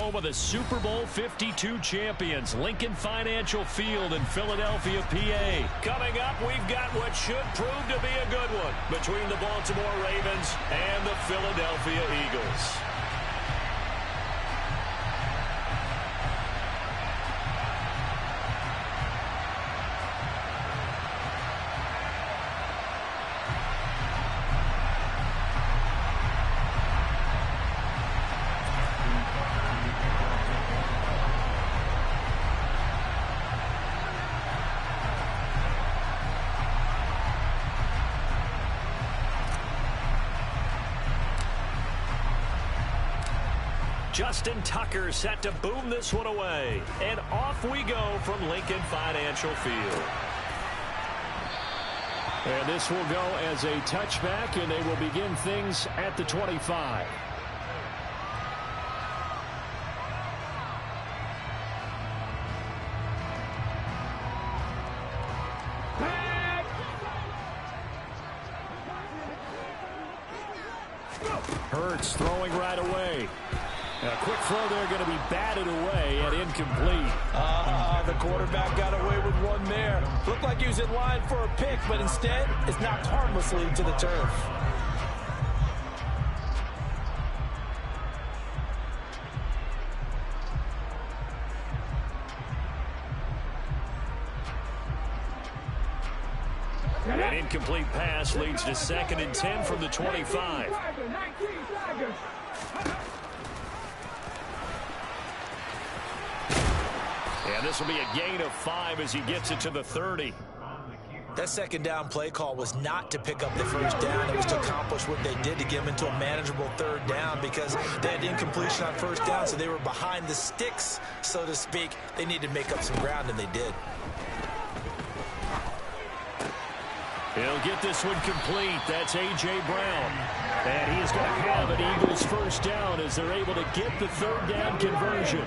home of the Super Bowl 52 champions, Lincoln Financial Field in Philadelphia, PA. Coming up, we've got what should prove to be a good one between the Baltimore Ravens and the Philadelphia Eagles. Justin Tucker set to boom this one away. And off we go from Lincoln Financial Field. And this will go as a touchback, and they will begin things at the 25. Hurts throwing right away. A quick throw there, going to be batted away and incomplete. The quarterback got away with one there. Looked like he was in line for a pick, but instead, it's knocked harmlessly to the turf. An incomplete pass leads to 2nd and 10 from the 25. And this will be a gain of 5 as he gets it to the 30. That second down play call was not to pick up the first down. It was to accomplish what they did to get them into a manageable 3rd down because they had incompletion on 1st down, so they were behind the sticks, so to speak. They needed to make up some ground, and they did. He'll get this one complete. That's A.J. Brown. And he is going to have an Eagles 1st down as they're able to get the 3rd down conversion.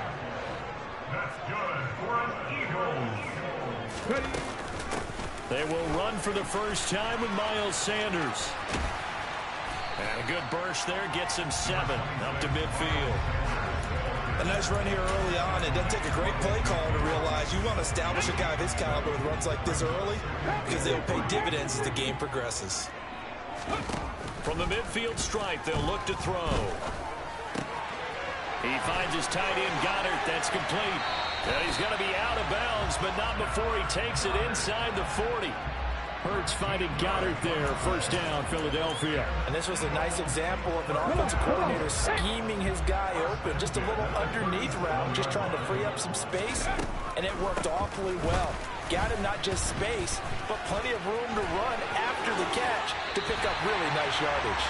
They will run for the first time with Miles Sanders. And a good burst there gets him 7 up to midfield. A nice run here early on. It doesn't take a great play call to realize you want to establish a guy of his caliber with runs like this early because they'll pay dividends as the game progresses. From the midfield stripe, they'll look to throw. He finds his tight end, Goddard. That's complete. And he's going to be out of bounds, but not before he takes it inside the 40. Hurts finding Goddard there. 1st down, Philadelphia. And this was a nice example of an offensive coordinator scheming his guy open. Just a little underneath route, just trying to free up some space, and it worked awfully well. Got him not just space, but plenty of room to run after the catch to pick up really nice yardage.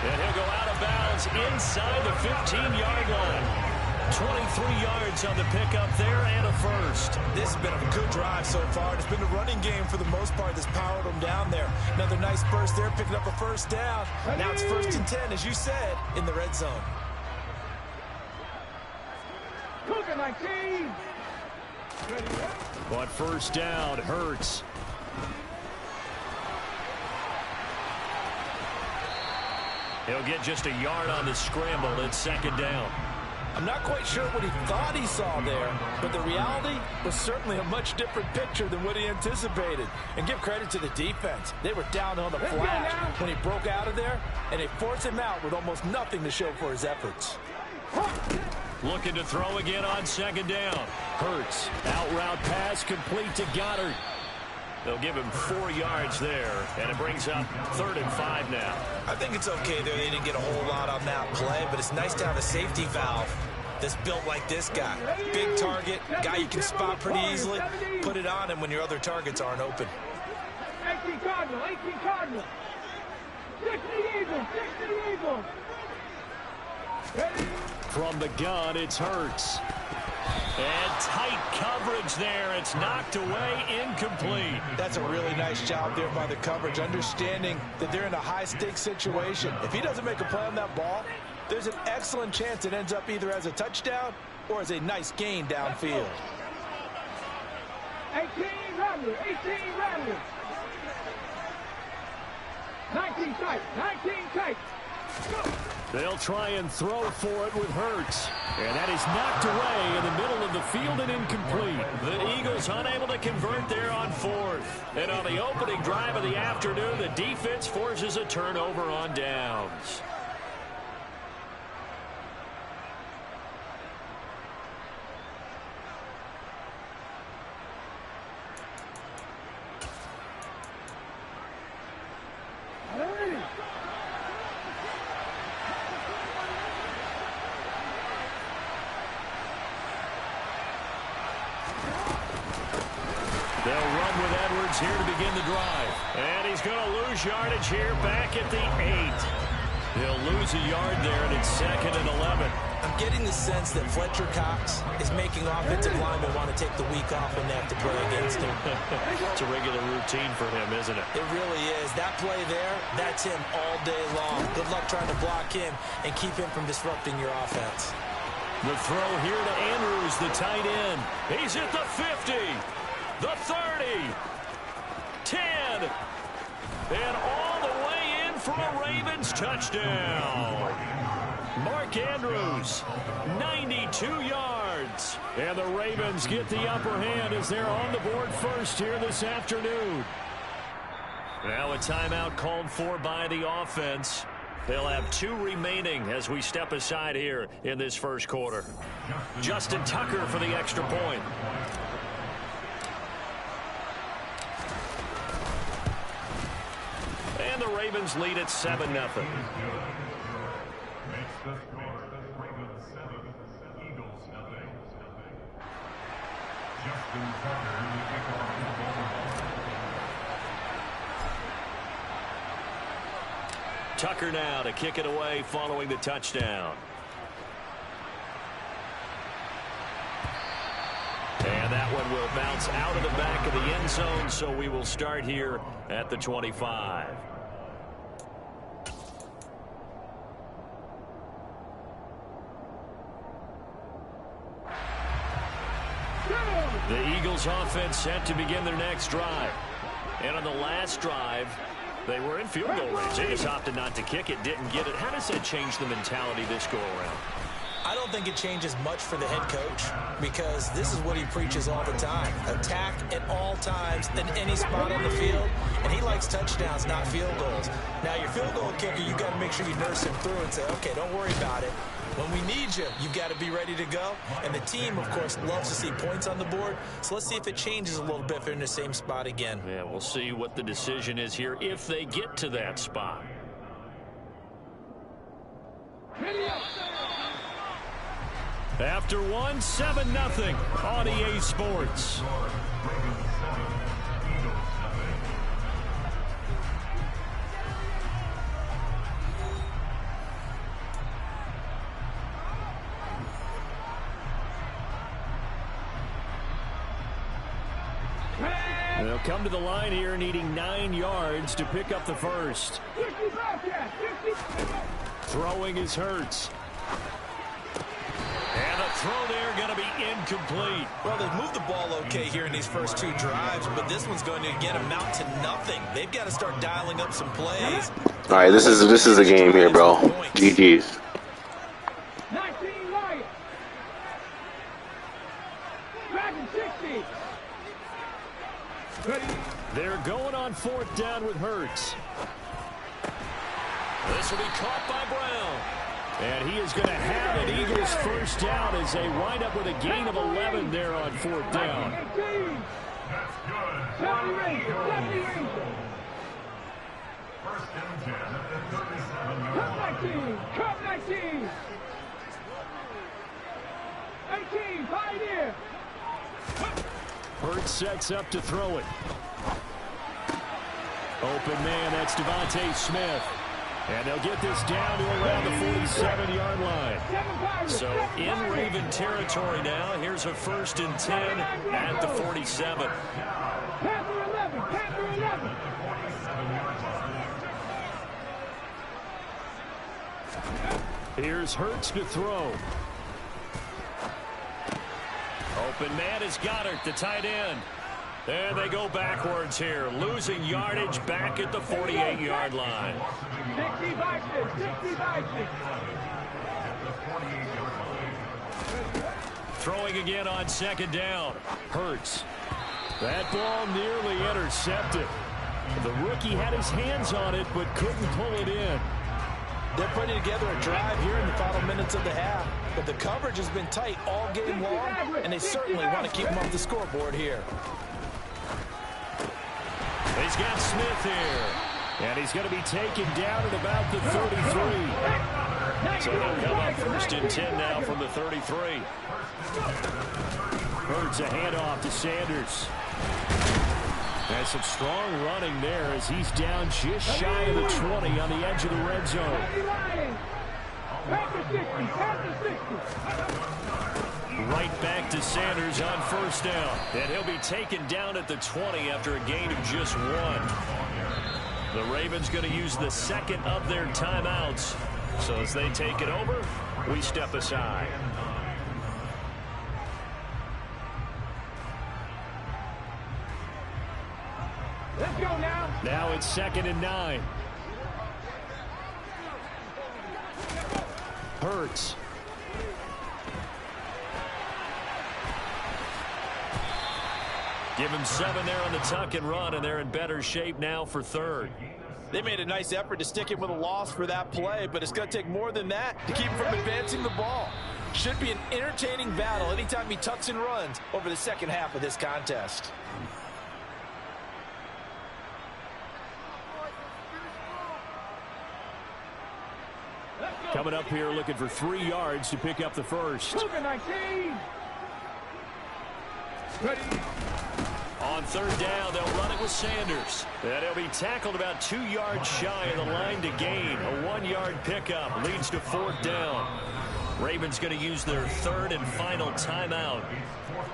And he'll go out of bounds inside the 15-yard line. 23 yards on the pickup there and a 1st. This has been a good drive so far. It's been a running game for the most part that's powered them down there. Another nice burst there, picking up a 1st down. Now it's 1st and 10, as you said, in the red zone. But 1st down, Hurts. He'll get just a yard on the scramble. It's 2nd down. I'm not quite sure what he thought he saw there, but the reality was certainly a much different picture than what he anticipated. And give credit to the defense. They were down on the flash when he broke out of there, and they forced him out with almost nothing to show for his efforts. Looking to throw again on 2nd down. Hurts, out route pass complete to Goddard. They'll give him 4 yards there, and it brings up 3rd and 5 now. I think it's okay there. They didn't get a whole lot on that play, but it's nice to have a safety valve that's built like this guy. Big target, guy you can spot pretty easily. Put it on him when your other targets aren't open. 18 Cardinal, 18 Cardinal. 60 Eagles, 60 Eagles. From the gun, it's Hurts. And tight coverage there. It's knocked away, incomplete. That's a really nice job there by the coverage, understanding that they're in a high-stakes situation. If he doesn't make a play on that ball, there's an excellent chance it ends up either as a touchdown or as a nice gain downfield. 18 Ramblers, 18 Ramblers. 19 tight, 19 tight. They'll try and throw for it with Hurts. And that is knocked away in the middle of the field and incomplete. The Eagles unable to convert there on fourth. And on the opening drive of the afternoon, the defense forces a turnover on downs. They'll run with Edwards here to begin the drive. And he's going to lose yardage here back at the 8. He'll lose a yard there, and it's 2nd and 11. I'm getting the sense that Fletcher Cox is making offensive linemen want to take the week off when they have to play against him. It's a regular routine for him, isn't it? It really is. That play there, that's him all day long. Good luck trying to block him and keep him from disrupting your offense. The throw here to Andrews, the tight end. He's at the 50, the 30, 10, and all the way in for a Ravens touchdown. Mark Andrews, 92 yards. And the Ravens get the upper hand as they're on the board first here this afternoon. Now a timeout called for by the offense. They'll have 2 remaining as we step aside here in this first quarter. Justin Tucker for the extra point. And the Ravens lead at 7-0. Tucker now to kick it away following the touchdown. And that one will bounce out of the back of the end zone, so we will start here at the 25. The Eagles offense set to begin their next drive. And on the last drive, they were in field goal range. They just opted not to kick it, didn't get it. How does that change the mentality this go-around? I don't think it changes much for the head coach because this is what he preaches all the time. Attack at all times in any spot on the field, and he likes touchdowns, not field goals. Now, your field goal kicker, you've got to make sure you nurse him through and say, okay, don't worry about it. When we need you, you've got to be ready to go. And the team, of course, loves to see points on the board. So let's see if it changes a little bit if they're in the same spot again. Yeah, we'll see what the decision is here if they get to that spot. After one, 7-0 on EA Sports. They'll come to the line here needing 9 yards to pick up the first. Throwing is Hurts. And the throw there going to be incomplete. Well, they've moved the ball okay here in these first 2 drives, but this one's going to, again, amount to nothing. They've got to start dialing up some plays. All right, this is a game here, bro. GG's. 19 Lions. Dragon 60. They're going on 4th down with Hurts. This will be caught by Brown. And he is going to have an Eagles first down as they wind up with a gain of 11 there on 4th down. 18. 70 Rangers. 70 Rangers. Cup 19. Cup 19. 18. Pioneer. Hurts sets up to throw it. Open man, that's Devontae Smith. And they'll get this down to around the 47-yard line. So in Raven territory now. Here's a 1st and 10 at the 47. Panther 11. Panther 11. Here's Hurts to throw. Open man is Goddard, the tight end. And they go backwards here, losing yardage back at the 48-yard line. 65, 65. Throwing again on second down. Hurts. That ball nearly intercepted. The rookie had his hands on it, but couldn't pull it in. They're putting together a drive here in the final minutes of the half, but the coverage has been tight all game long, and they certainly want to keep them off the scoreboard here. He's got Smith here, and he's going to be taken down at about the 33. So they'll come up 1st and 10 now from the 33. Hurts a handoff to Sanders. Has some strong running there as he's down just shy of the 20 on the edge of the red zone. Right back to Sanders on 1st down. And he'll be taken down at the 20 after a gain of just 1. The Ravens going to use the second of their timeouts. So as they take it over, we step aside. Let's go now. Now it's 2nd and 9. Hurts. Give him 7 there on the tuck and run, and they're in better shape now for 3rd. They made a nice effort to stick him with a loss for that play, but it's going to take more than that to keep him from advancing the ball. Should be an entertaining battle anytime he tucks and runs over the second half of this contest. Coming up here looking for 3 yards to pick up the first. 19. Ready. On 3rd down, they'll run it with Sanders. And he'll be tackled about 2 yards shy of the line to gain. A 1-yard pickup leads to 4th down. Ravens going to use their 3rd and final timeout.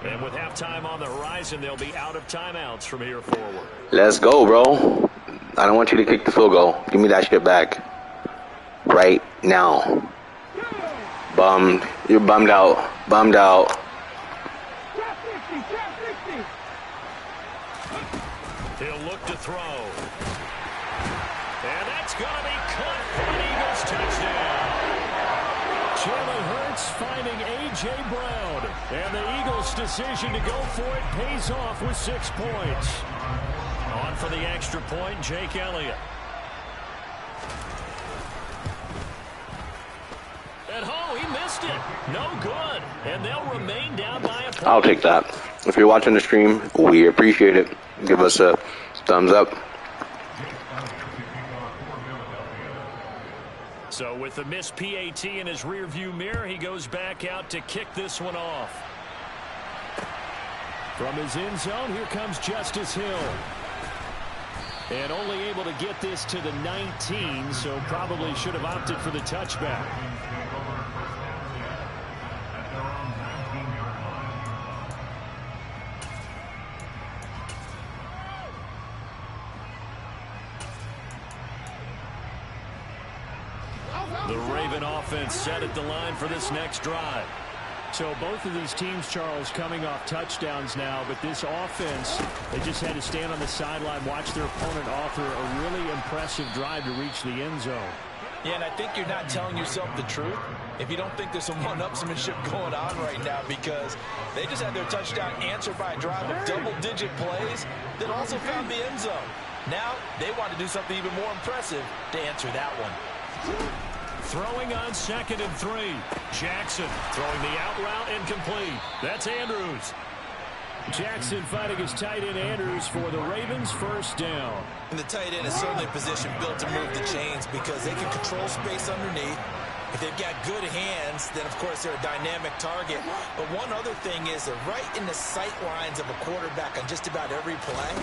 And with halftime on the horizon, they'll be out of timeouts from here forward. Let's go, bro. I don't want you to kick the field goal. Give me that shit back. Right now. Bummed. You're bummed out. Bummed out. Trap 60, trap 60. He'll look to throw. And that's going to be caught for an Eagles touchdown. Jalen Hurts finding A.J. Brown. And the Eagles' decision to go for it pays off with 6 points. On for the extra point, Jake Elliott. At home, he missed it. No good. And they'll remain down by a point. I'll take that. If you're watching the stream, we appreciate it. Give us a thumbs up. So with the missed PAT in his rearview mirror, he goes back out to kick this one off. From his end zone, here comes Justice Hill. And only able to get this to the 19, so probably should have opted for the touchback. The Raven offense set at the line for this next drive. So both of these teams, Charles, coming off touchdowns now, but this offense, they just had to stand on the sideline, watch their opponent offer a really impressive drive to reach the end zone. Yeah, and I think you're not telling yourself the truth if you don't think there's some one-upsmanship going on right now, because they just had their touchdown answered by a drive of double-digit plays that also found the end zone. Now they want to do something even more impressive to answer that one. Throwing on 2nd and 3. Jackson throwing the out route incomplete. That's Andrews. Jackson fighting his tight end Andrews for the Ravens' first down. And the tight end is certainly a position built to move the chains because they can control space underneath. If they've got good hands, then of course they're a dynamic target. But one other thing is they're right in the sight lines of a quarterback on just about every play.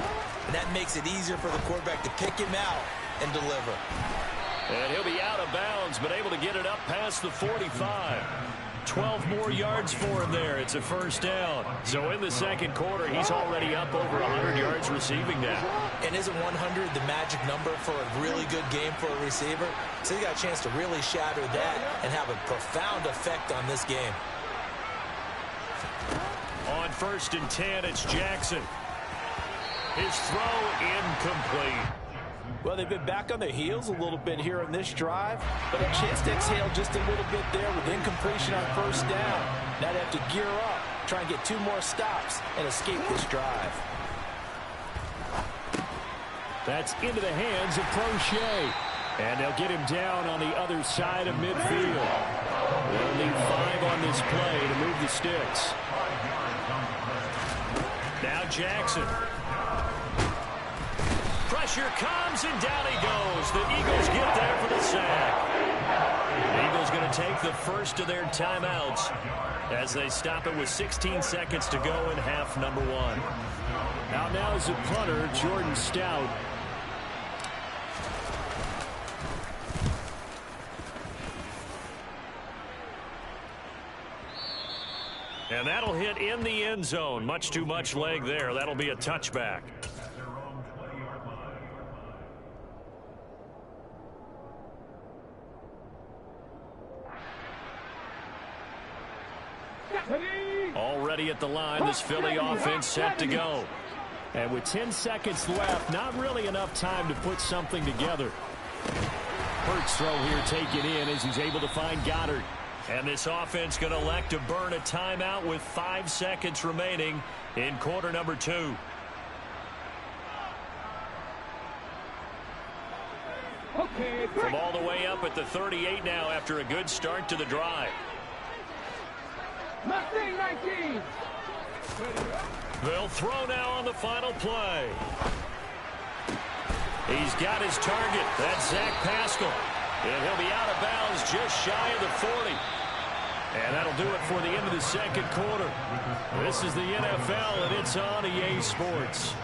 And that makes it easier for the quarterback to pick him out and deliver. And he'll be out of bounds, but able to get it up past the 45. 12 more yards for him there. It's a first down. So in the second quarter, he's already up over 100 yards receiving now. And isn't 100 the magic number for a really good game for a receiver? So he got a chance to really shatter that and have a profound effect on this game. On 1st and 10, it's Jackson. His throw incomplete. Well, they've been back on their heels a little bit here on this drive, but a chance to exhale just a little bit there with incompletion on first down. Now they have to gear up, try and get 2 more stops, and escape this drive. That's into the hands of Prochet. And they'll get him down on the other side of midfield. They'll need 5 on this play to move the sticks. Now Jackson. Pressure comes, and down he goes. The Eagles get there for the sack. The Eagles going to take the first of their timeouts as they stop it with 16 seconds to go in half number 1. Now is the punter, Jordan Stout. And that'll hit in the end zone. Much too much leg there. That'll be a touchback. Already at the line, this Philly offense set to go. And with 10 seconds left, not really enough time to put something together. Hurts throw here taken in as he's able to find Goddard. And this offense going to elect to burn a timeout with 5 seconds remaining in quarter number 2. From all the way up at the 38 now after a good start to the drive. Mustang 19. They'll throw now on the final play. He's got his target. That's Zach Pascal. And he'll be out of bounds just shy of the 40. And that'll do it for the end of the second quarter. This is the NFL, and it's on EA Sports.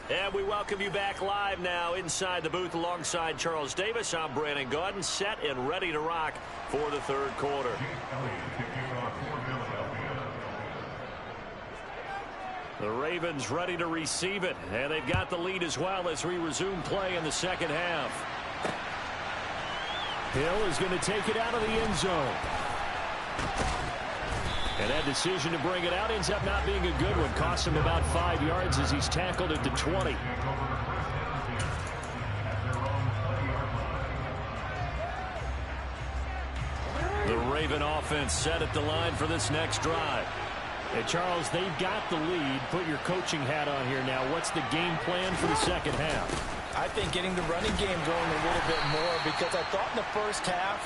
And we welcome you back live now inside the booth alongside Charles Davis. I'm Brandon Gaudin, set and ready to rock for the third quarter. The Ravens ready to receive it, and they've got the lead as well as we resume play in the second half. Hill is going to take it out of the end zone. And that decision to bring it out ends up not being a good one. Costs him about 5 yards as he's tackled at the 20. The Raven offense set at the line for this next drive. Hey, Charles, they've got the lead. Put your coaching hat on here now. What's the game plan for the second half? I think getting the running game going a little bit more, because I thought in the first half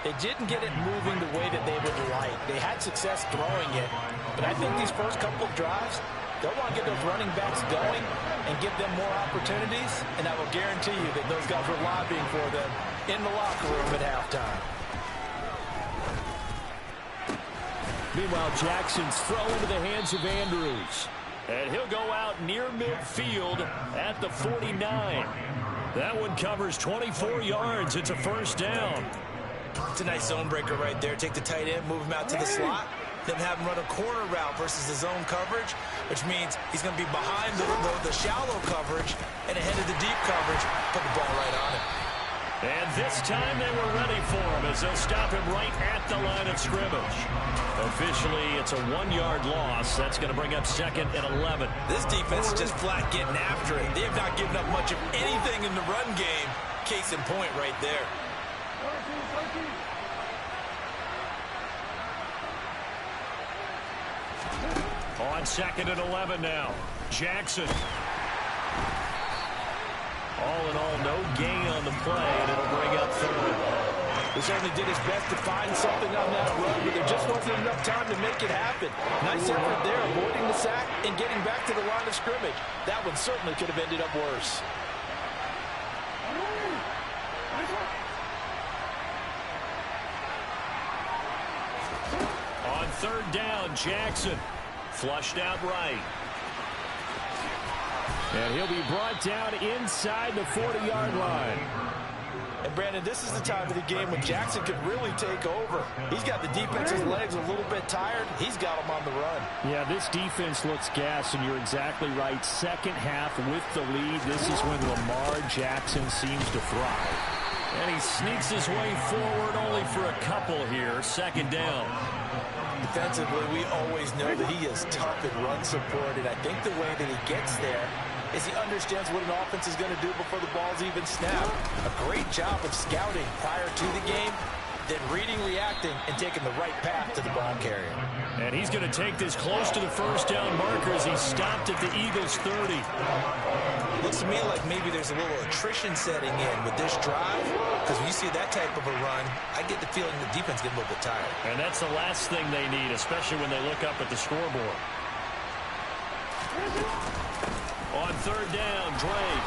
they didn't get it moving the way that they would like. They had success throwing it, but I think these first couple of drives, they'll want to get those running backs going and give them more opportunities, and I will guarantee you that those guys were lobbying for them in the locker room at halftime. Meanwhile, Jackson's throw into the hands of Andrews. And he'll go out near midfield at the 49. That one covers 24 yards. It's a first down. It's a nice zone breaker right there. Take the tight end, move him out to the slot, then have him run a corner route versus the zone coverage, which means he's going to be behind the shallow coverage and ahead of the deep coverage. Put the ball right on him. And this time they were ready for him as they'll stop him right at the line of scrimmage. Officially, it's a 1-yard loss. That's going to bring up second and 11. This defense is just flat getting after it. They have not given up much of anything in the run game. Case in point right there. On second and 11 now. Jackson. All in all, no gain on the play, and it'll bring up third. He certainly did his best to find something on that run, but there just wasn't enough time to make it happen. Nice effort there, avoiding the sack and getting back to the line of scrimmage. That one certainly could have ended up worse. On third down, Jackson. Flushed out right. And he'll be brought down inside the 40-yard line. And, Brandon, this is the time of the game when Jackson could really take over. He's got the defense's legs a little bit tired. He's got them on the run. Yeah, this defense looks gassed, and you're exactly right. Second half with the lead, this is when Lamar Jackson seems to thrive. And he sneaks his way forward only for a couple here. Second down. Defensively, we always know that he is tough in run support, and I think the way that he gets there is he understands what an offense is going to do before the ball's even snapped. A great job of scouting prior to the game, then reading, reacting, and taking the right path to the ball carrier. And he's going to take this close to the first down marker as he stopped at the Eagles' 30. Looks to me like maybe there's a little attrition setting in with this drive, because when you see that type of a run, I get the feeling the defense gets a little bit tired. And that's the last thing they need, especially when they look up at the scoreboard. On third down, Drake.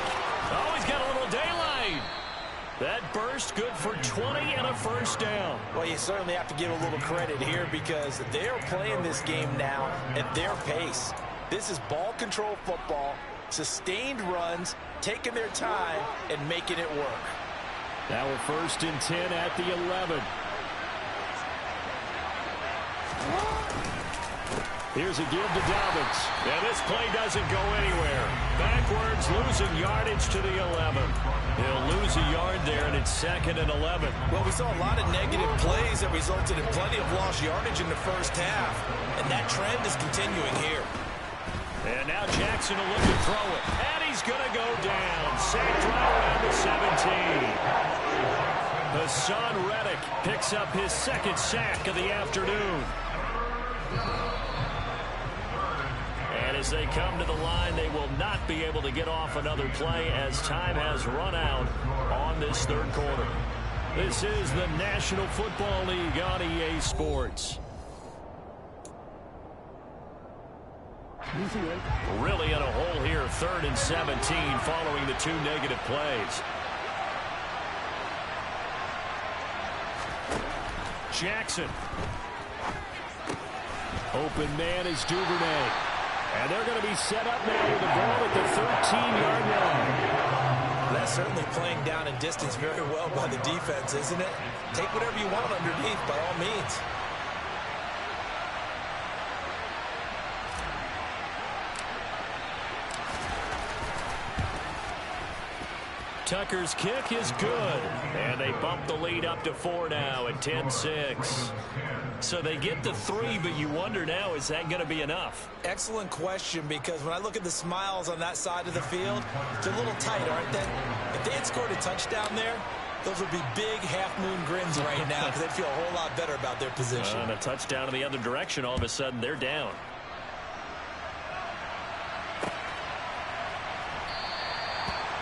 Oh, he's got a little daylight. That burst good for 20 and a first down. Well, you certainly have to give a little credit here because they're playing this game now at their pace. This is ball control football, sustained runs, taking their time, and making it work. Now we're first and 10 at the 11. Here's a give to Dobbins. And this play doesn't go anywhere. Backwards, losing yardage to the 11. He'll lose a yard there, and it's second and 11. Well, we saw a lot of negative plays that resulted in plenty of lost yardage in the first half, and that trend is continuing here. And now Jackson will look to throw it. And he's going to go down. Sacked right around the 17. Hassan Reddick picks up his second sack of the afternoon. And as they come to the line, they will not be able to get off another play as time has run out on this third quarter. This is the National Football League on EA Sports. Really in a hole here, third and 17 following the two negative plays. Jackson. Open man is Duvernay. And they're going to be set up now with the ball at the 13-yard line. That's certainly playing down in distance very well by the defense, isn't it? Take whatever you want underneath, by all means. Tucker's kick is good. And they bump the lead up to 4 now at 10-6. So they get the 3, but you wonder now, is that going to be enough? Excellent question, because when I look at the smiles on that side of the field, they're a little tight, aren't they? If they had scored a touchdown there, those would be big half-moon grins right now because they'd feel a whole lot better about their position. And a touchdown in the other direction, all of a sudden they're down.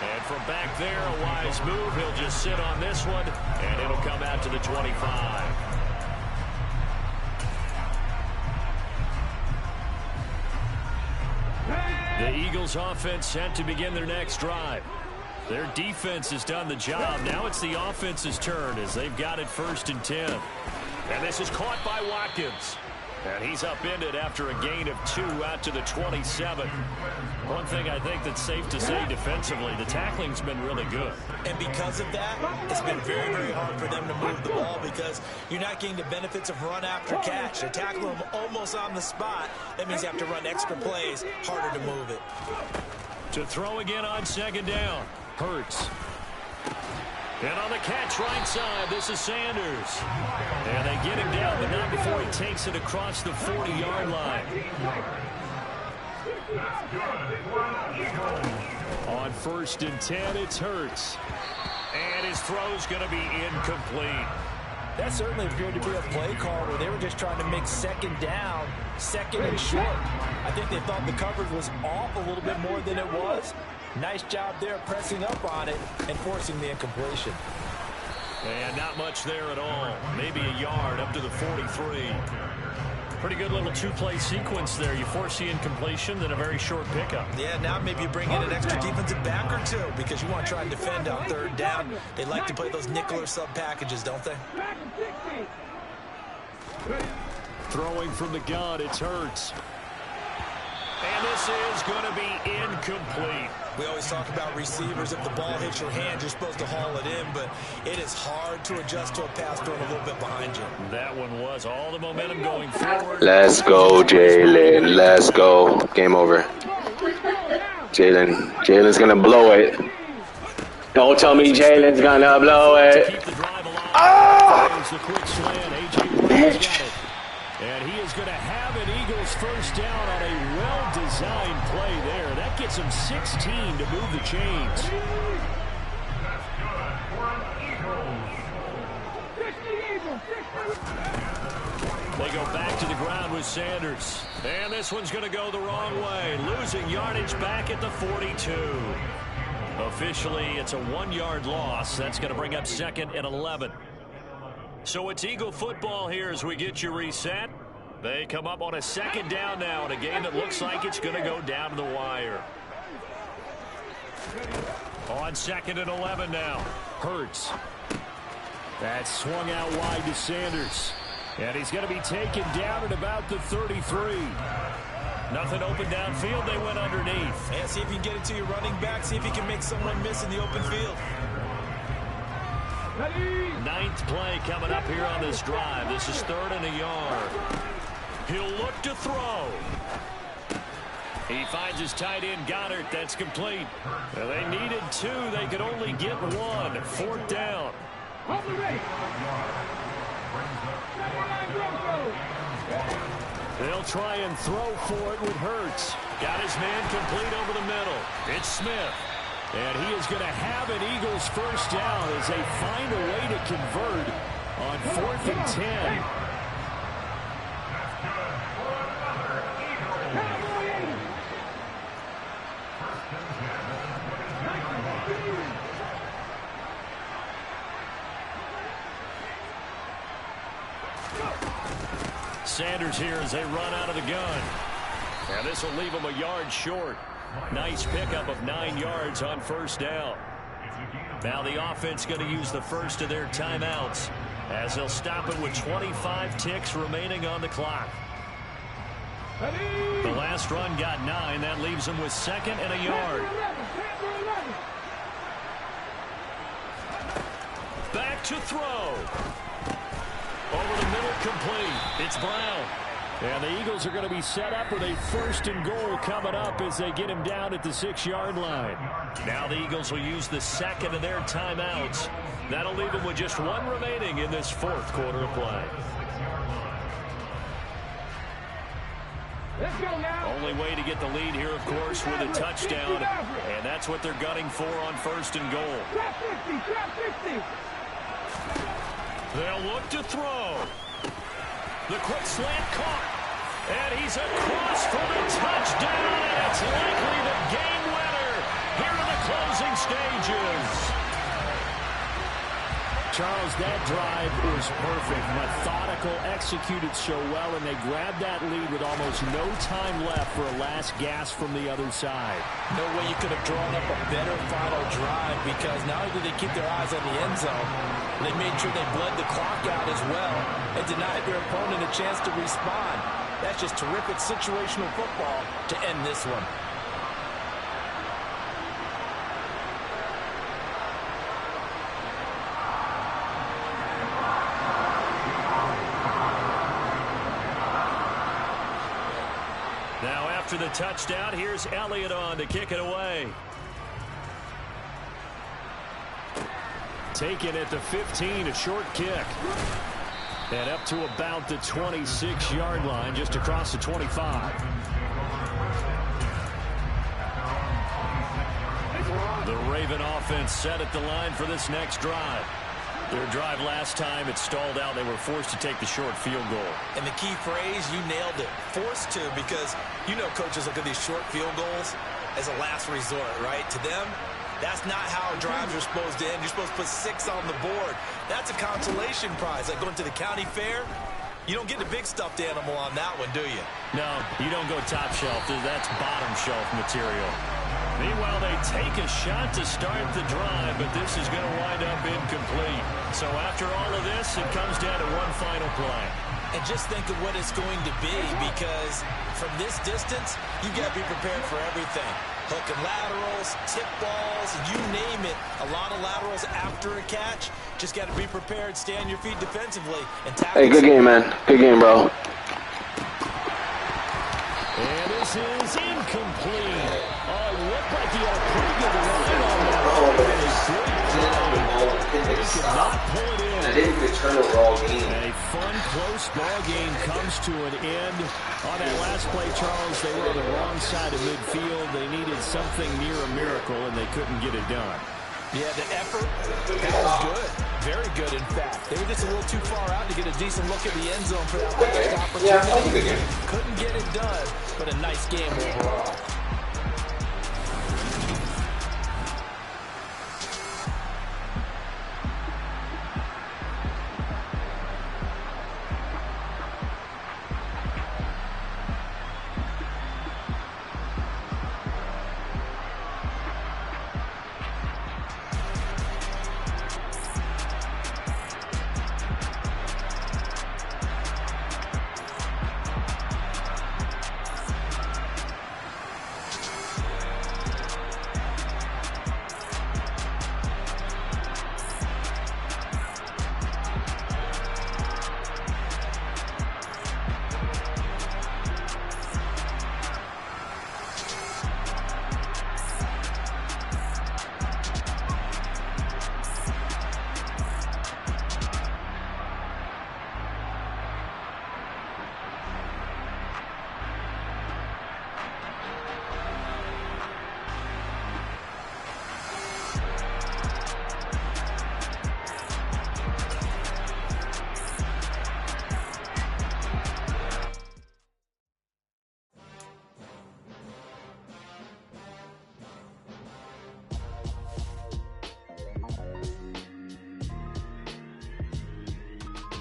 And from back there, a wise move. He'll just sit on this one, and it'll come out to the 25. The Eagles offense set to begin their next drive. Their defense has done the job. Now it's the offense's turn as they've got it first and 10. And this is caught by Watkins. And he's upended after a gain of 2 out to the 27. One thing I think that's safe to say defensively, the tackling's been really good. And because of that, it's been very, very hard for them to move the ball because you're not getting the benefits of run after catch. They're tackling them almost on the spot. That means you have to run extra plays, harder to move it. To throw again on second down. Hurts. And on the catch right side, this is Sanders. And they get him down, but not before he takes it across the 40-yard line. On first and 10, it's Hurts. And his throw's going to be incomplete. That certainly appeared to be a play call where they were just trying to make second down, second and short. I think they thought the coverage was off a little bit more than it was. Nice job there pressing up on it and forcing the incompletion. And not much there at all. Maybe a yard up to the 43. Pretty good little two-play sequence there. You force the incompletion, then a very short pickup. Yeah, now maybe you bring in an extra defensive back or two because you want to try and defend on third down. They like to play those nickel or sub packages, don't they? Throwing from the gun, it's Hurts. And this is going to be incomplete. We always talk about receivers. If the ball hits your hand, you're supposed to haul it in, but it is hard to adjust to a pass thrown a little bit behind you. That one was all the momentum going forward. Let's go, Jalen. Let's go. Game over. Jalen's going to blow it. Don't tell me Jalen's going to blow it. Oh! Bitch. And he is going to have an Eagles first down on a well-designed play there. That gets him 16 to move the chains. They go back to the ground with Sanders. And this one's going to go the wrong way. Losing yardage back at the 42. Officially, it's a 1-yard loss. That's going to bring up 2nd and 11. So it's Eagle football here as we get you reset. They come up on a 2nd down now in a game that looks like it's going to go down to the wire. On 2nd and 11 now. Hurts. That's swung out wide to Sanders. And he's going to be taken down at about the 33. Nothing open downfield. They went underneath. And see if you can get it to your running back. See if you can make someone miss in the open field. 9th play coming up here on this drive. This is 3rd and a yard. He'll look to throw. He finds his tight end, Goddard. That's complete. Well, they needed 2. They could only get 1. 4th down. They'll try and throw for it with Hurts. Got his man complete over the middle. It's Smith. And he is going to have an Eagles first down as they find a way to convert on 4th and 10. Sanders here as they run out of the gun. And this will leave him a yard short. Nice pickup of 9 yards on 1st down. Now the offense going to use the first of their timeouts as they'll stop it with 25 ticks remaining on the clock. The last run got 9. That leaves them with 2nd and a yard. Back to throw. Over the middle, complete. It's Brown. And the Eagles are going to be set up with a 1st and goal coming up as they get him down at the 6-yard line. Now the Eagles will use the 2nd of their timeouts. That'll leave them with just 1 remaining in this 4th quarter of play. Let's go now. Only way to get the lead here, of course, with a touchdown. And that's what they're gunning for on 1st and goal. Trap 50, trap 50. They'll look to throw. The quick slant caught. And he's across for the touchdown. And it's likely the game winner here in the closing stages. Charles, that drive was perfect. Methodical, executed so well, and they grabbed that lead with almost no time left for a last gasp from the other side. No way you could have drawn up a better final drive, because not only did they keep their eyes on the end zone, they made sure they bled the clock out as well and denied their opponent a chance to respond. That's just terrific situational football to end this one. Now after the touchdown, here's Elliott on to kick it away. Taken at the 15, a short kick. And up to about the 26-yard line, just across the 25. The Raven offense set at the line for this next drive. Their drive last time, it stalled out. They were forced to take the short field goal. And the key phrase, you nailed it. Forced to, because you know coaches look at these short field goals as a last resort, right? To them, that's not how drives are supposed to end. You're supposed to put 6 on the board. That's a consolation prize. Like going to the county fair, you don't get the big stuffed animal on that one, do you? No, you don't go top shelf. That's bottom shelf material. Meanwhile, they take a shot to start the drive, but this is going to wind up incomplete. So after all of this, it comes down to one final play. And just think of what it's going to be, because from this distance, you got to be prepared for everything. Hook and laterals, tip balls, you name it. A lot of laterals after a catch. Just got to be prepared, stay on your feet defensively, and tackle. Hey, good game, man. Good game, bro. And this is incomplete. Oh, it looked like he had a pretty good line on that. He could not pull it in. I didn't return a raw game. And a fun, close ball game comes to an end. On that last play, Charles, they were on the wrong side of midfield. They needed something near a miracle, and they couldn't get it done. Yeah, the effort, that was good. Very good, in fact. They were just a little too far out to get a decent look at the end zone for that last opportunity. Yeah, that was a good game. Couldn't get it done, but a nice game overall.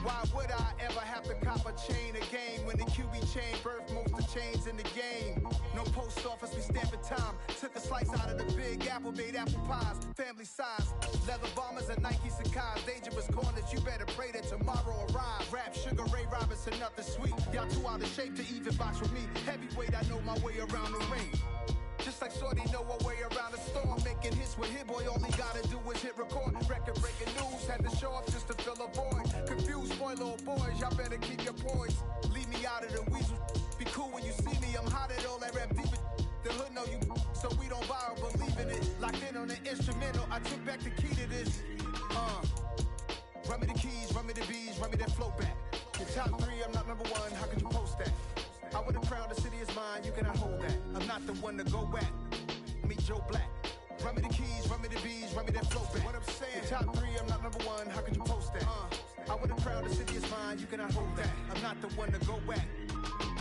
Why would I ever have to cop a chain a game when the QB chain birthed most of the chains in the game? No post office, we stamping time. Took a slice out of the big apple, made apple pies, family size. Leather bombers and Nike Sacai's, dangerous corners, you better pray that tomorrow arrives. Rap Sugar Ray Robinson, nothing sweet. Y'all too out of shape to even box with me. Heavyweight, I know my way around the ring. Just like Shorty know her way around the storm. Making hits with Hit Boy, all he gotta do is hit record. Record breaking news, had to show up just to fill a void. Confused boy, little boys, y'all better keep your poise. Leave me out of the weasel. Be cool when you see me, I'm hot at all that rap deep. The hood know you, so we don't borrow, believe in it. Locked in on the instrumental, I took back the key to this. Run me the keys, run me the bees, run me that flow back. Your top three, I'm not number one, how could you post that? I would have crowned the city is mine, you cannot hold that. I'm not the one to go back. Meet Joe Black. Run me the keys, run me the bees, run me that flow back. What I'm saying, your top three, I'm not number one, how could you post that? I would have crowned the city is mine, you cannot hold that. I'm not the one to go back.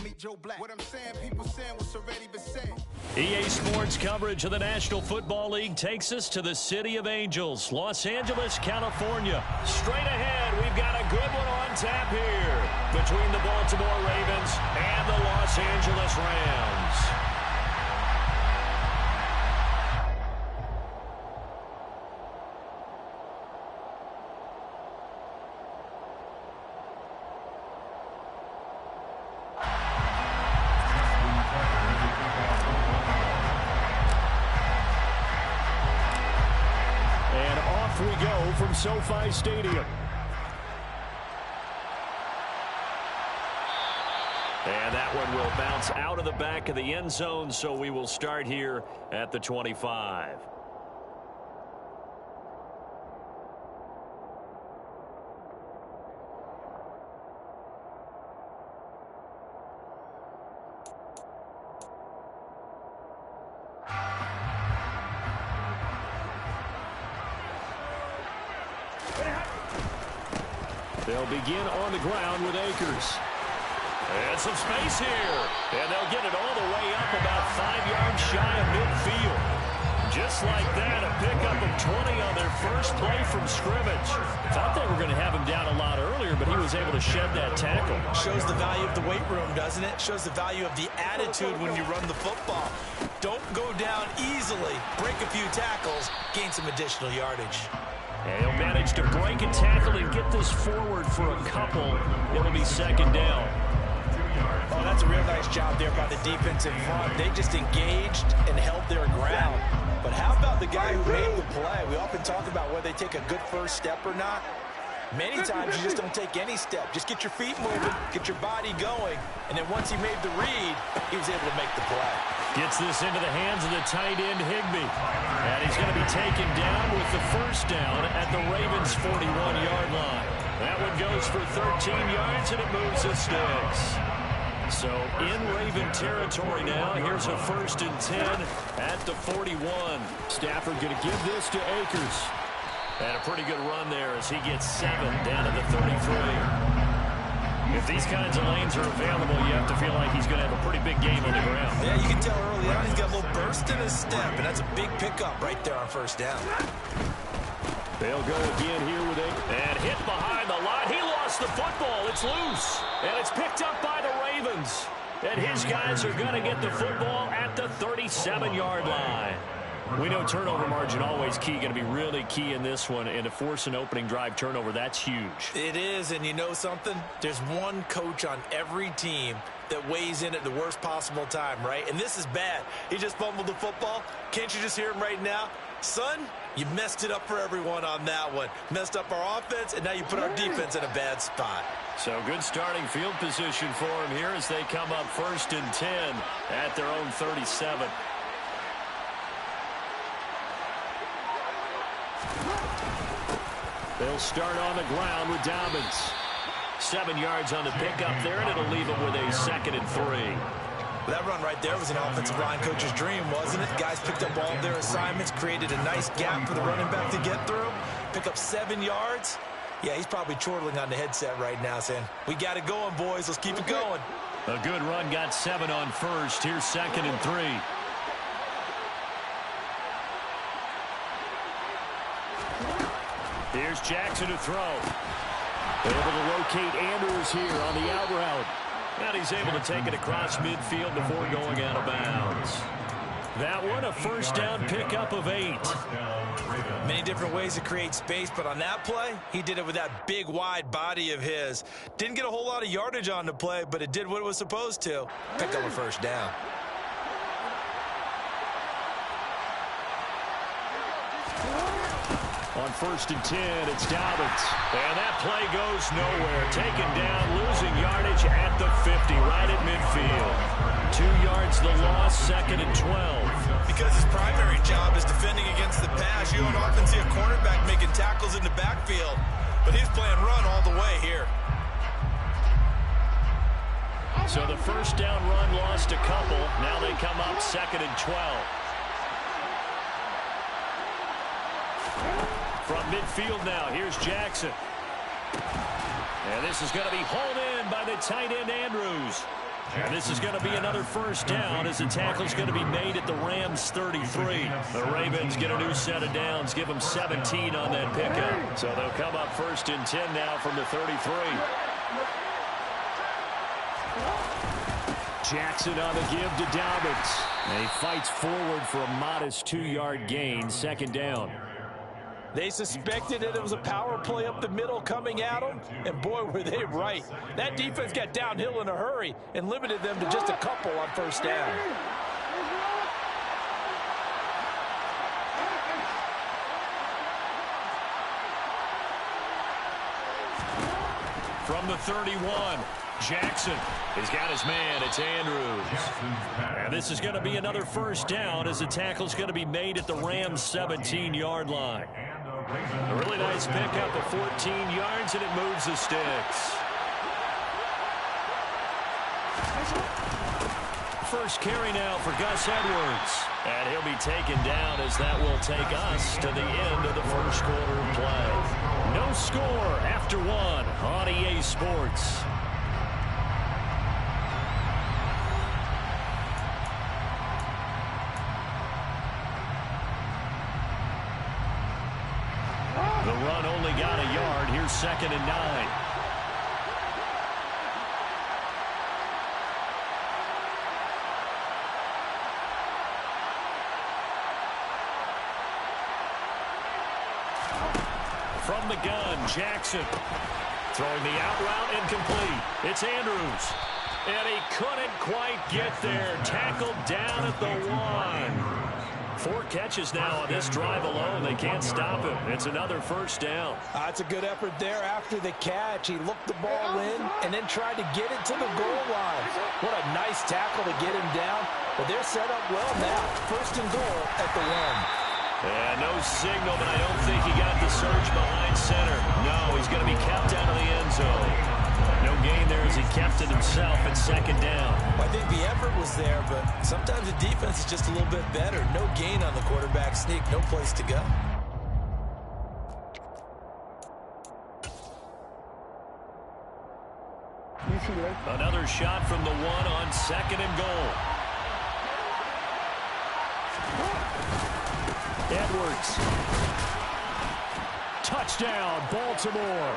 Meet Joe Black. What I'm saying, people saying what's already been said. EA Sports coverage of the National Football League takes us to the City of Angels, Los Angeles, California. Straight ahead, we've got a good one on tap here between the Baltimore Ravens and the Los Angeles Rams. We go from SoFi Stadium. And that one will bounce out of the back of the end zone, so we will start here at the 25. They'll begin on the ground with Akers. And some space here. And they'll get it all the way up about 5 yards shy of midfield. Just like that, a pickup of 20 on their first play from scrimmage. Thought they were going to have him down a lot earlier, but he was able to shed that tackle. Shows the value of the weight room, doesn't it? Shows the value of the attitude when you run the football. Don't go down easily. Break a few tackles. Gain some additional yardage. And he'll manage to break a tackle and get this forward for a couple. It'll be second down. Oh, that's a real nice job there by the defensive front. They just engaged and held their ground. But how about the guy who made the play? We often talk about whether they take a good first step or not. Many times you just don't take any step. Just get your feet moving, get your body going, and then once he made the read, he was able to make the play. Gets this into the hands of the tight end, Higbee. And he's going to be taken down with the first down at the Ravens' 41-yard line. That one goes for 13 yards, and it moves the sticks. So in Raven territory now. Here's a 1st and 10 at the 41. Stafford going to give this to Akers. And a pretty good run there as he gets 7 down to the 33. If these kinds of lanes are available, you have to feel like he's going to have a pretty big game on the ground. Yeah, you can tell early on he's got a little burst in his step, and that's a big pickup right there on first down. They'll go again here with it. And hit behind the line. He lost the football. It's loose. And it's picked up by the Ravens. And his guys are going to get the football at the 37-yard line. We know turnover margin always key, going to be really key in this one. And to force an opening drive turnover, that's huge. It is, and you know something? There's one coach on every team that weighs in at the worst possible time, right? And this is bad. He just fumbled the football. Can't you just hear him right now? Son, you messed it up for everyone on that one. Messed up our offense, and now you put our defense in a bad spot. So good starting field position for him here as they come up 1st and 10 at their own 37. They'll start on the ground with Dobbins. 7 yards on the pickup there, and it'll leave them with a 2nd and 3. That run right there was an offensive line coach's dream, wasn't it? Guys picked up all of their assignments, created a nice gap for the running back to get through. Pick up 7 yards. Yeah, he's probably chortling on the headset right now saying, we got it going, boys. Let's keep it going. A good run, got 7 on first. Here's 2nd and 3. Here's Jackson to throw. Able to locate Andrews here on the out route. And he's able to take it across midfield before going out of bounds. That one, a 1st down pickup of 8. Many different ways to create space, but on that play, he did it with that big, wide body of his. Didn't get a whole lot of yardage on the play, but it did what it was supposed to. Pick up a 1st down. On 1st and 10, it's Dobbins. And that play goes nowhere. Taken down, losing yardage at the 50, right at midfield. 2 yards the loss, 2nd and 12. Because his primary job is defending against the pass. You don't often see a cornerback making tackles in the backfield. But he's playing run all the way here. So the 1st down run lost a couple. Now they come up 2nd and 12. From midfield now, here's Jackson. And this is going to be hauled in by the tight end, Andrews. And this is going to be another 1st down as the tackle's going to be made at the Rams' 33. The Ravens get a new set of downs, give them 17 on that pickup. So they'll come up 1st and 10 now from the 33. Jackson on the give to Dobbins. And he fights forward for a modest 2-yard gain, 2nd down. They suspected that it was a power play up the middle coming at them, and boy, were they right. That defense got downhill in a hurry and limited them to just a couple on 1st down. From the 31, Jackson has got his man. It's Andrews. And this is going to be another 1st down as the tackle's going to be made at the Rams' 17-yard line. A really nice pickup of 14 yards, and it moves the sticks. First carry now for Gus Edwards. And he'll be taken down as that will take us to the end of the 1st quarter of play. No score after 1 on EA Sports. The run only got a yard. Here's 2nd and 9. From the gun, Jackson. Throwing the out route, incomplete. It's Andrews. And he couldn't quite get there. Tackled down at the 1. 4 catches now on this drive alone. They can't stop him. It's another first down. That's a good effort there after the catch. He looked the ball in and then tried to get it to the goal line. What a nice tackle to get him down. But they're set up well now. First and goal at the 1. And no signal, but I don't think he got the surge behind center. No, he's going to be kept out of the end zone. No gain there as he kept it himself at second down. I think the effort was there, but sometimes the defense is just a little bit better. No gain on the quarterback sneak. No place to go. Another shot from the 1 on second and goal. Edwards. Touchdown, Baltimore.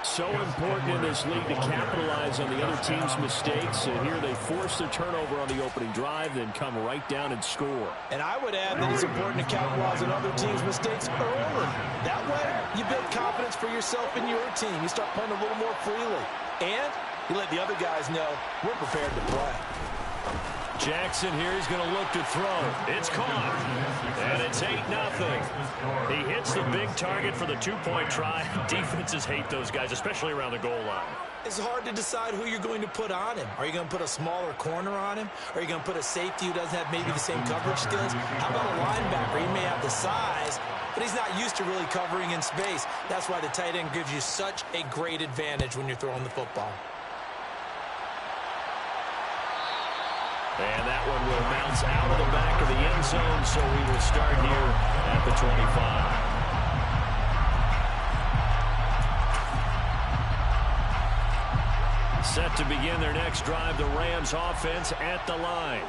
So important in this league to capitalize on the other team's mistakes. And here they force the turnover on the opening drive, then come right down and score. And I would add that it's important to capitalize on other teams' mistakes early. That way, you build confidence for yourself and your team. You start playing a little more freely. And you let the other guys know we're prepared to play. Jackson here is going to look to throw. It's caught. And it's 8-0. He hits the big target for the 2-point try. Defenses hate those guys, especially around the goal line. It's hard to decide who you're going to put on him. Are you going to put a smaller corner on him? Are you going to put a safety who doesn't have maybe the same coverage skills? How about a linebacker? He may have the size, but he's not used to really covering in space. That's why the tight end gives you such a great advantage when you're throwing the football. And that one will bounce out of the back of the end zone, so we will start here at the 25. Set to begin their next drive, the Rams offense at the line.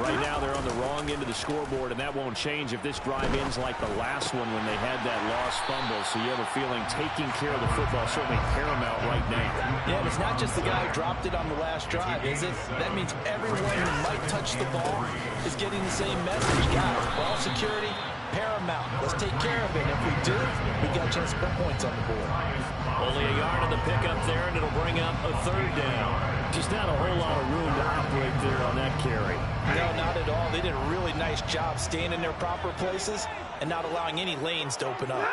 Right now they're on the wrong end of the scoreboard, and that won't change if this drive ends like the last one when they had that lost fumble. So you have a feeling taking care of the football is certainly paramount right now. Yeah, and it's not just the guy who dropped it on the last drive, is it? That means everyone who might touch the ball is getting the same message. Guys, ball security, paramount. Let's take care of it. If we do, we got a chance to put points on the board. Only a yard on the pickup there, and it'll bring up a third down. Just not a whole lot of room to operate there on that carry. No, not at all. They did a really nice job staying in their proper places and not allowing any lanes to open up.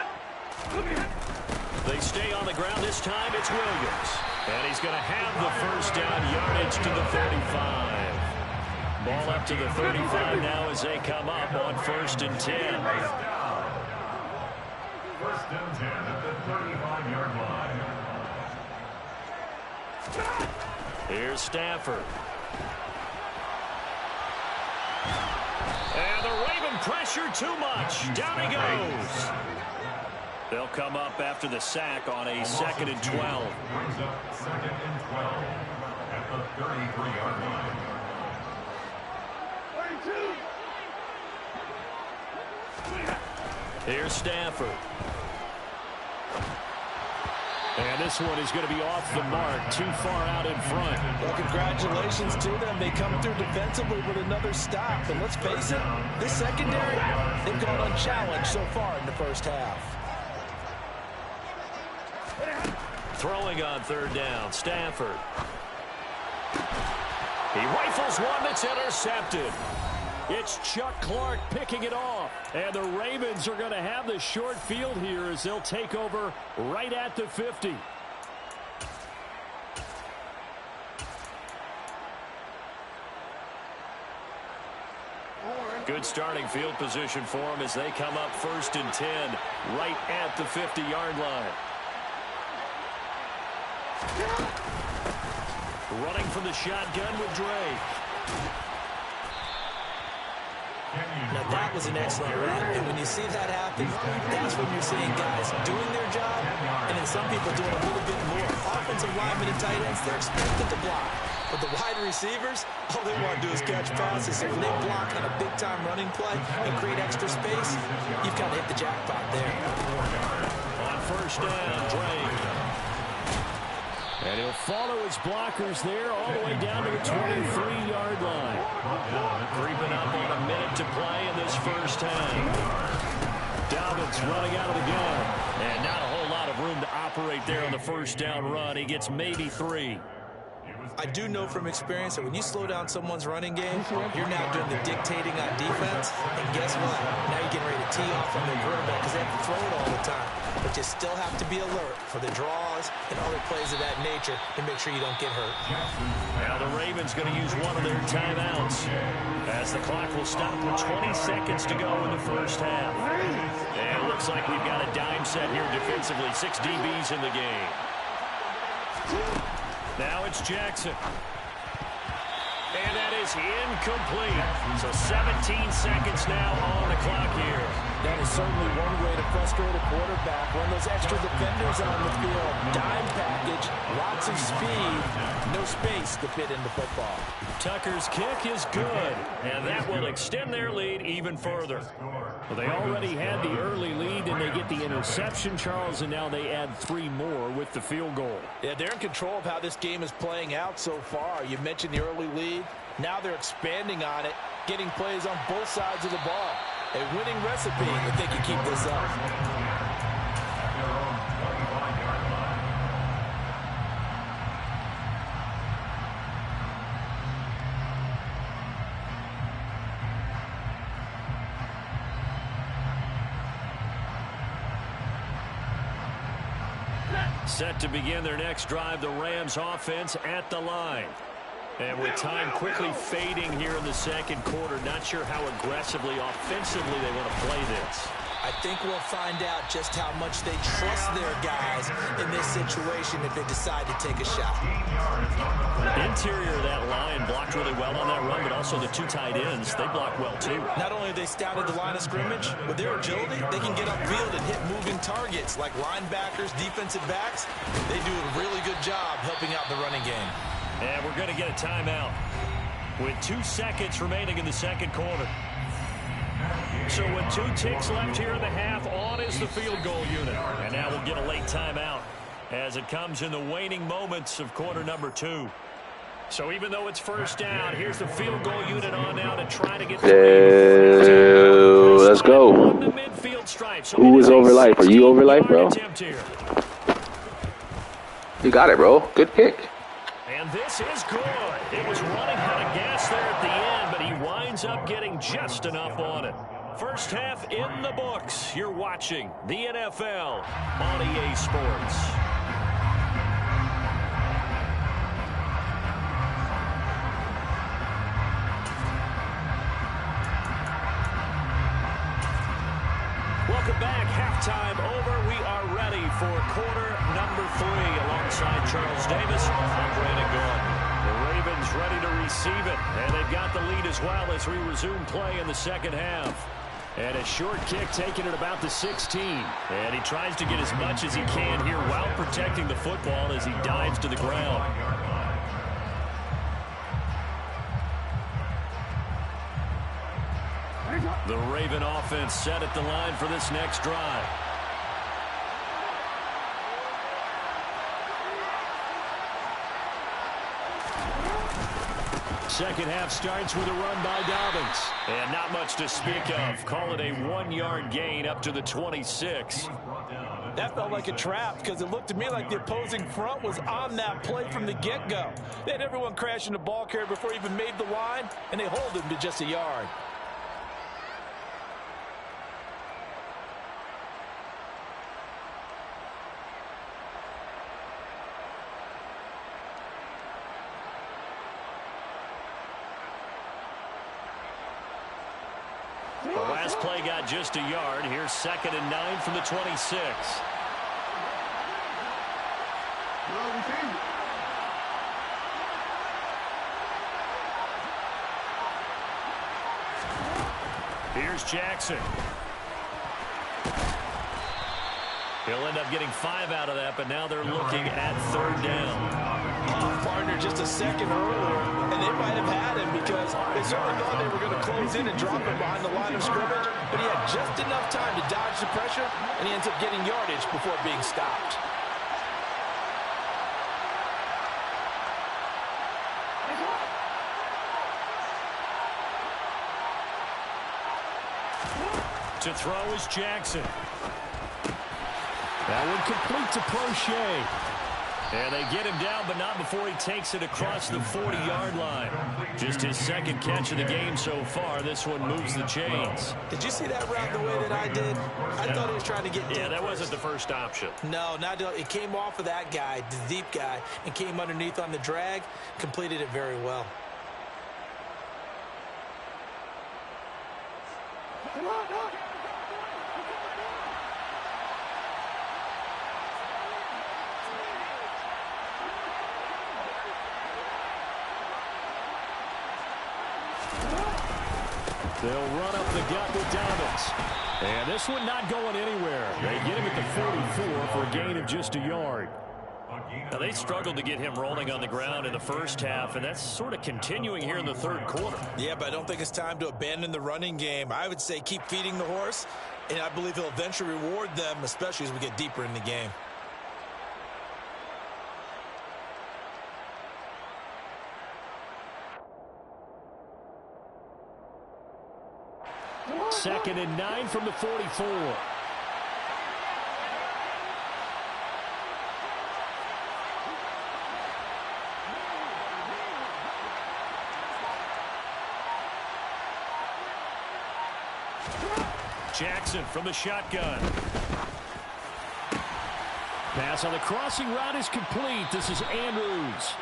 They stay on the ground this time. It's Williams. And he's going to have the first down, yardage to the 35. Ball up to the 35 now as they come up on 1st and 10. 1st and 10 at the 35-yard line. Here's Stafford. And the Raven pressure too much. Down he goes. They'll come up after the sack on a 2nd and 12. Brings up 2nd and 12 at the 33-yard line. 32. Here's Stafford. And this one is going to be off the mark, too far out in front. Well, congratulations to them. They come through defensively with another stop. And let's face it, this secondary, they've gone unchallenged so far in the first half. Throwing on 3rd down, Stafford. He rifles one that's intercepted. It's Chuck Clark picking it off. And the Ravens are going to have the short field here as they'll take over right at the 50. Good starting field position for them as they come up 1st and 10 right at the 50-yard line. Running from the shotgun with Drake. Now, that was an excellent run. And when you see that happen, that's when you're seeing guys doing their job and then some people doing a little bit more. Offensive linemen and tight ends, they're expected to block. But the wide receivers, all they want to do is catch passes. So when they block on a big-time running play and create extra space, you've kind of hit the jackpot there. On 1st down, Drake. And he'll follow his blockers there all the way down to the 23-yard line. Creeping up on a minute to play in this first half. Dalvin's running out of the gun. And not a whole lot of room to operate there on the first down run. He gets maybe 3. I do know from experience that when you slow down someone's running game, you're now doing the dictating on defense. And guess what? Now you're getting ready to tee off on their quarterback because they have to throw it all the time. But you still have to be alert for the draws and other plays of that nature to make sure you don't get hurt. Now the Ravens going to use one of their timeouts as the clock will stop with 20 seconds to go in the first half. And it looks like we've got a dime set here defensively. 6 DBs in the game. Now it's Jackson. And that is incomplete. So 17 seconds now on the clock here. That is certainly one way to frustrate a quarterback. Run those extra defenders on the field. Dime package, lots of speed, no space to fit into football. Tucker's kick is good, and that will extend their lead even further. Well, they already had the early lead, and they get the interception, Charles, and now they add 3 more with the field goal. Yeah, they're in control of how this game is playing out so far. You mentioned the early lead. Now they're expanding on it, getting plays on both sides of the ball. A winning recipe if they can keep this up. Set to begin their next drive, the Rams offense at the line. And with time quickly fading here in the second quarter, not sure how aggressively, offensively they want to play this. I think we'll find out just how much they trust their guys in this situation if they decide to take a shot. Interior of that line blocked really well on that run, but also the 2 tight ends, they block well too. Not only have they scouted the line of scrimmage, with their agility, they can get upfield and hit moving targets like linebackers, defensive backs. They do a really good job helping out the running game. And we're going to get a timeout with 2 seconds remaining in the second quarter. So with 2 ticks left here in the half, on is the field goal unit. And now we'll get a late timeout as it comes in the waning moments of quarter number 2. So even though it's first down, here's the field goal unit on now to try to get let's go. Who is over life? Are you over life, bro? You got it, bro. Good kick. And this is good. It was running out of gas there at the end, but he winds up getting just enough on it. First half in the books. You're watching the NFL on EA Sports. Welcome back. Halftime over. We are ready for quarter number 3 alongside Charles Davis. I'm Brandon Gordon. The Ravens ready to receive it, and they've got the lead as well as we resume play in the second half. And a short kick taken at about the 16. And he tries to get as much as he can here while protecting the football as he dives to the ground. The Raven offense set at the line for this next drive. Second half starts with a run by Dobbins. And not much to speak of. Call it a 1-yard gain up to the 26. That felt like a trap because it looked to me like the opposing front was on that play from the get-go. They had everyone crashing the ball carrier before he even made the line, and they hold him to just a yard. The last play got just a yard. Here's 2nd and 9 from the 26. Here's Jackson. He'll end up getting 5 out of that, but now they're looking at 3rd down. Partner just a second earlier, and they might have had him because they certainly thought they were going to close in and drop him behind the line of scrimmage, but he had just enough time to dodge the pressure, and he ends up getting yardage before being stopped. To throw is Jackson. That one complete to Prochet. And they get him down, but not before he takes it across the 40-yard line. Just his second catch of the game so far. This one moves the chains. Did you see that route the way that I did? I thought he was trying to get deep. Yeah, that wasn't the first option. No, it came off of that guy, the deep guy, and came underneath on the drag. Completed it very well. They'll run up the gut with Dobbins. And this one not going anywhere. They get him at the 44 for a gain of just a yard. Now, they struggled to get him rolling on the ground in the first half, and that's sort of continuing here in the third quarter. Yeah, but I don't think it's time to abandon the running game. I would say keep feeding the horse, and I believe he'll eventually reward them, especially as we get deeper in the game. Second and 9 from the 44. Jackson from the shotgun. Pass on the crossing route is complete. This is Andrews.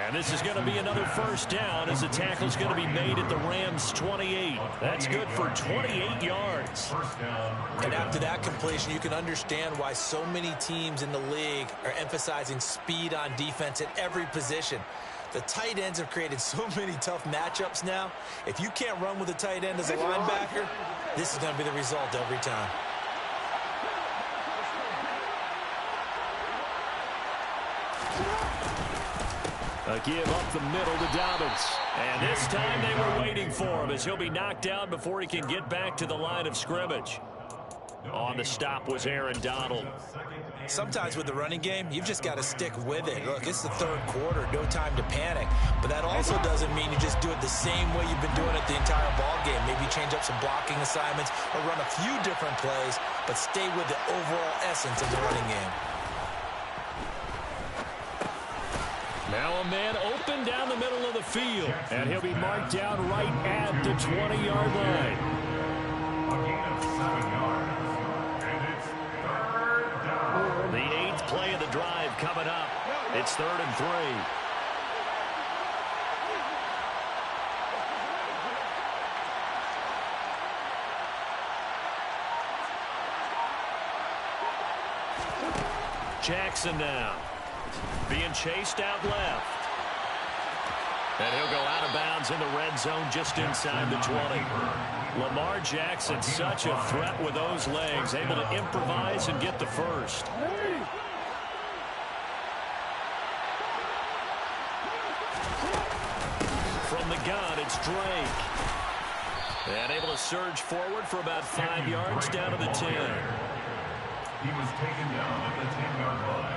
And this is going to be another first down as the tackle's going to be made at the Rams' 28. That's good for 28 yards. And after that completion, you can understand why so many teams in the league are emphasizing speed on defense at every position. The tight ends have created so many tough matchups now. If you can't run with a tight end as a linebacker, this is going to be the result every time. A give up the middle to Dobbins. And this time they were waiting for him as he'll be knocked down before he can get back to the line of scrimmage. On the stop was Aaron Donald. Sometimes with the running game, you've just got to stick with it. Look, it's the third quarter, no time to panic. But that also doesn't mean you just do it the same way you've been doing it the entire ball game. Maybe change up some blocking assignments or run a few different plays, but stay with the overall essence of the running game. Now a man open down the middle of the field. And he'll be marked down right at the 20-yard line. The 8th play of the drive coming up. It's 3rd and 3. Jackson now. Being chased out left. And he'll go out of bounds in the red zone just inside the 20. Lamar Jackson, such a threat with those legs, able to improvise and get the first. From the gun, it's Drake. And able to surge forward for about 5 yards down to the 10. He was taken down at the 10-yard line.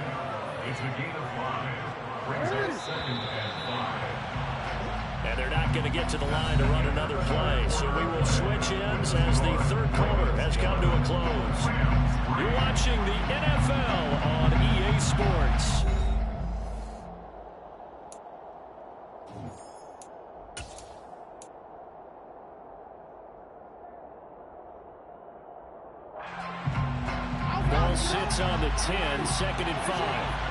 It's a gain of 5. Brings up 2nd and 5. And they're not going to get to the line to run another play. So we will switch ends as the third quarter has come to a close. You're watching the NFL on EA Sports. Ball sits on the 10, 2nd and 5.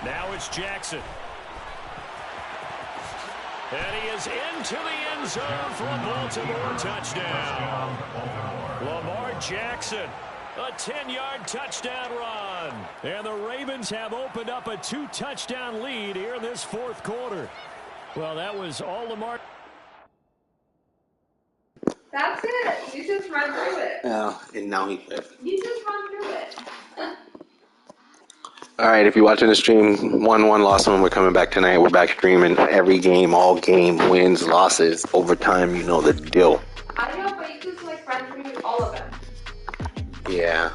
Now it's Jackson. And he is into the end zone for a Baltimore touchdown. Lamar Jackson, a 10-yard touchdown run. And the Ravens have opened up a 2-touchdown lead here in this 4th quarter. Well, that was all Lamar. That's it. You just run through it. Yeah, and now he. You just run through it. All right, if you're watching the stream, 1-1 lost one. We're coming back tonight. We're back streaming every game, all game, wins, losses, overtime. You know the deal. I know, but you just like run through all of them. Yeah.